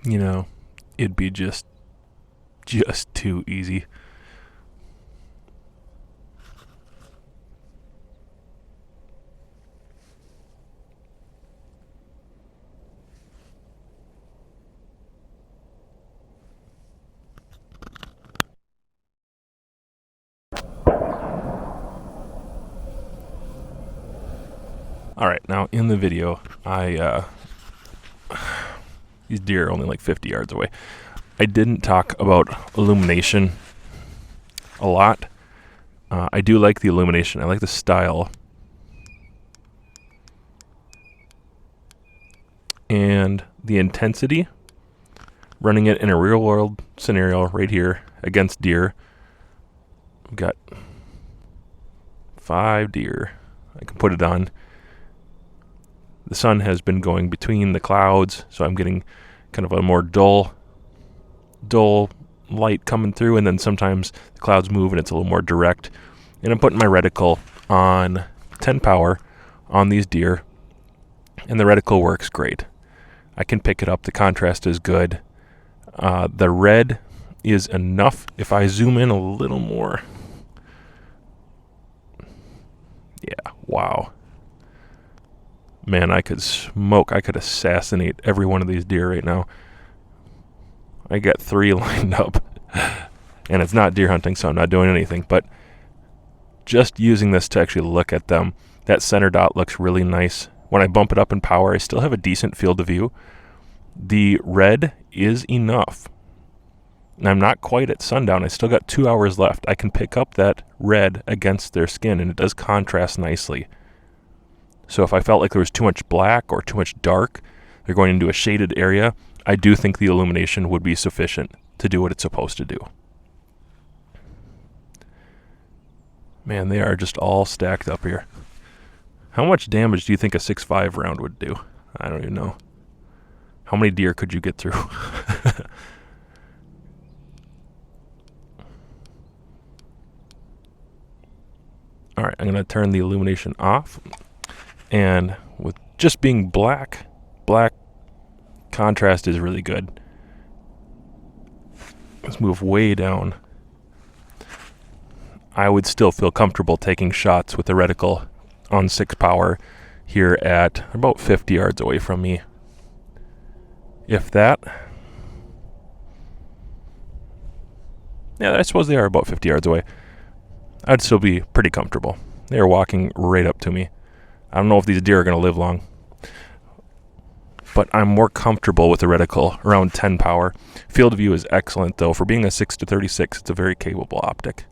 you know, it'd be just too easy. All right, now in the video, these deer are only like 50 yards away. I didn't talk about illumination a lot. I do like the illumination. I like the style. And the intensity, running it in a real world scenario right here against deer. We've got 5 deer. I can put it on. The sun has been going between the clouds, so I'm getting kind of a more dull light coming through, and then sometimes the clouds move and it's a little more direct. And I'm putting my reticle on 10 power on these deer, and the reticle works great. I can pick it up. The contrast is good. The red is enough. If I zoom in a little more, yeah, wow. Man, I could assassinate every one of these deer right now. I got 3 lined up, and it's not deer hunting, so I'm not doing anything, but just using this to actually look at them, that center dot looks really nice. When I bump it up in power, I still have a decent field of view. The red is enough. And I'm not quite at sundown. I still got 2 hours left. I can pick up that red against their skin, and it does contrast nicely. So if I felt like there was too much black or too much dark, they're going into a shaded area, I do think the illumination would be sufficient to do what it's supposed to do. Man, they are just all stacked up here. How much damage do you think a 6.5 round would do? I don't even know. How many deer could you get through? All right, I'm going to turn the illumination off. And with just being black contrast is really good. Let's move way down. I would still feel comfortable taking shots with the reticle on 6 power here at about 50 yards away from me. If that. Yeah, I suppose they are about 50 yards away. I'd still be pretty comfortable. They are walking right up to me. I don't know if these deer are going to live long, but I'm more comfortable with the reticle around 10 power. Field of view is excellent, though. For being a 6-36, it's a very capable optic.